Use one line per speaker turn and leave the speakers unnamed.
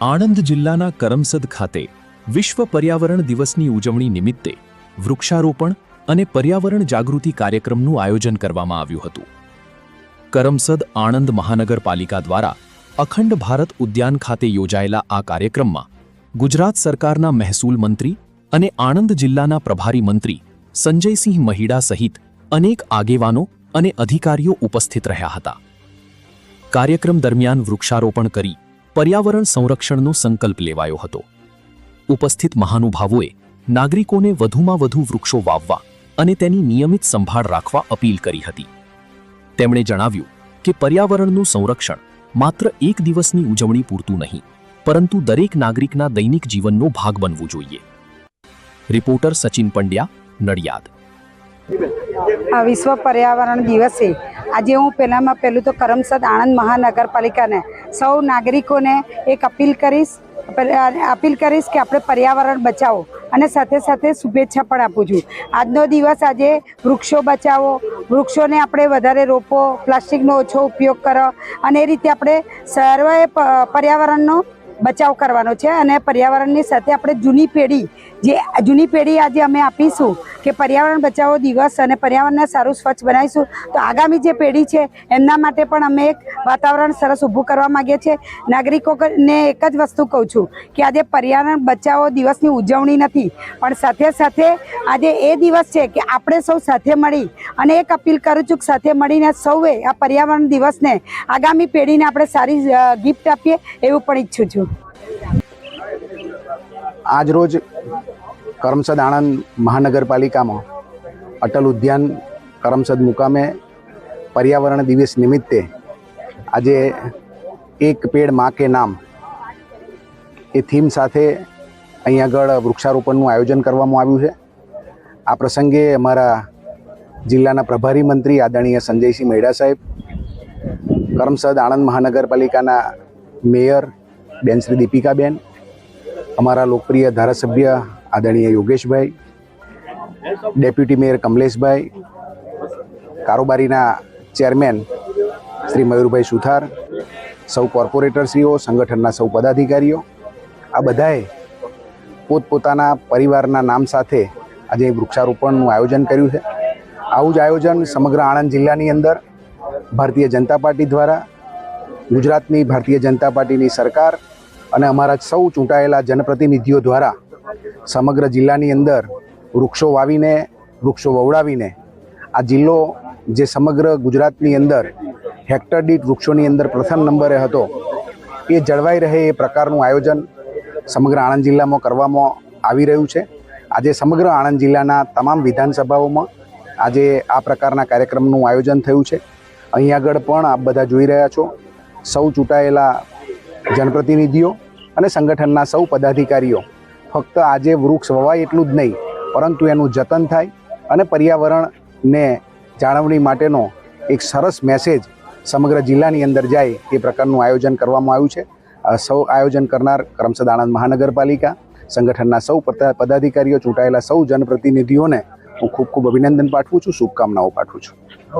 આણંદ જિલ્લાના કરમસદ ખાતે વિશ્વ પર્યાવરણ દિવસની ઉજવણી નિમિત્તે વૃક્ષારોપણ અને પર્યાવરણ જાગૃતિ કાર્યક્રમનું આયોજન કરવામાં આવ્યું હતું। કરમસદ આણંદ મહાનગરપાલિકા દ્વારા અખંડ ભારત ઉદ્યાન ખાતે યોજાયેલા આ કાર્યક્રમમાં ગુજરાત સરકારના મહેસૂલ મંત્રી અને આણંદ જિલ્લાના પ્રભારી મંત્રી સંજયસિંહ મહીડા સહિત અનેક આગેવાનો અને અધિકારીઓ ઉપસ્થિત રહ્યા હતા। કાર્યક્રમ દરમિયાન વૃક્ષારોપણ કરી पर्यावरण संरक्षणનો संकल्प लेवायो હતો। उपस्थित महानुभावोए नागरिकोने વધુમાં વધુ વૃક્ષો વાવવા અને તેની નિયમિત સંભાળ રાખવા અપીલ કરી હતી। તેમણે જણાવ્યું કે પર્યાવરણનું સંરક્ષણ માત્ર એક દિવસની ઉજવણી પૂરતું નહીં, પરંતુ દરેક નાગરિકના દૈનિક જીવનનો ભાગ બનવું જોઈએ। રિપોર્ટર સચિન પંડ્યા, નડિયાદ।
विश्व पर्यावरण दिवसे आज हूँ पहलू तो करमसद आणंद महानगरपालिका ने सौ नागरिकों ने एक अपील करीश कि आपणे पर्यावरण बचावो અને સાથે સાથે શુભેચ્છા પણ આપું છું। આજનો દિવસ આજે વૃક્ષો બચાવો, વૃક્ષોને આપણે વધારે રોપો, પ્લાસ્ટિકનો ઓછો ઉપયોગ કરો અને એ રીતે આપણે સર્વે પર્યાવરણનો બચાવ કરવાનો છે। અને પર્યાવરણની સાથે આપણે જૂની પેઢી આજે અમે આપીશું કે પર્યાવરણ બચાવો દિવસ અને પર્યાવરણને સારું સ્વચ્છ બનાવીશું તો આગામી જે પેઢી છે એમના માટે પણ અમે એક વાતાવરણ સરસ ઊભું કરવા માંગીએ છીએ। નાગરિકોને એક જ વસ્તુ કહું છું કે આજે પર્યાવરણ બચાવો દિવસની ઉજવણી નથી, પણ સાથે સાથે આજે એ દિવસ છે કે આપણે સૌ સાથે મળી અને એક અપીલ કરું છું કે સાથે મળીને સૌએ આ પર્યાવરણ દિવસને આગામી પેઢીને આપણે સારી ગિફ્ટ આપીએ એવું પણ ઈચ્છું છું।
आज रोज करमसद आणंद महानगरपालिका में अटल उद्यान करमसद मुकामे पर्यावरण दिवस निमित्ते आज एक पेड़ माँ के नाम ए थीम साथे अहीं आगळ वृक्षारोपणનું आयोजन करवामां આવ્યું છે। आ प्रसंगे अमारा जिल्लाना प्रभारी मंत्री आदरणीय संजयसिंह महीड़ा साहेब, करमसद आणंद महानगरपालिकाना मेयर बेन श्री दीपिकाबेन, अमारा लोकप्रिय धारासभ्य आदरणीय योगेश भाई, डेप्यूटी मेयर कमलेश भाई, कारोबारीना चेरमेन श्री मयूर भाई सुथार, सौ कॉर्पोरेटरश्रीओ, संगठनना सौ पदाधिकारीओ आ बधाए पोतपोताना परिवारना नाम साथे आज वृक्षारोपणનું आयोजन कर्યું છે। આવું જ આયોજન સમગ્ર આણંદ જિલ્લાની અંદર ભારતીય જનતા પાર્ટી દ્વારા, ગુજરાતની ભારતીય જનતા પાર્ટીની સરકાર અને અમારા સૌ ચૂંટાયેલા જનપ્રતિનિધિઓ દ્વારા સમગ્ર જિલ્લાની અંદર વૃક્ષો વાવીને, વૃક્ષો વવડાવીને આ જિલ્લો જે સમગ્ર ગુજરાતની અંદર હેક્ટર દીઠ વૃક્ષોની અંદર પ્રથમ નંબરે હતો એ જળવાઈ રહે એ પ્રકારનું આયોજન સમગ્ર આણંદ જિલ્લામાં કરવામાં આવી રહ્યું છે। આજે સમગ્ર આણંદ જિલ્લાના તમામ વિધાનસભાઓમાં આજે આ પ્રકારના કાર્યક્રમનું આયોજન થયું છે। અહીં આગળ પણ આપ બધા જોઈ રહ્યા છો, સૌ ચૂંટાયેલા जनप्रतिनिधिओ અને સંગઠનના સૌ પદાધિકારીઓ ફક્ત આજે વૃક્ષ વવાય એટલું જ નહીં, પરંતુ એનું જતન થાય અને પર્યાવરણને જાળવણી માટેનો એક સરસ મેસેજ સમગ્ર જિલ્લાની અંદર જાય એ પ્રકારનું આયોજન કરવામાં આવ્યું છે। સૌ આયોજન કરનાર કરમસદ આણંદ મહાનગરપાલિકા સંગઠનના સૌ પદાધિકારીઓ, ચૂંટાયેલા સૌ જનપ્રતિનિધિઓને હું ખૂબ ખૂબ અભિનંદન પાઠવું છું, શુભકામનાઓ પાઠવું છું।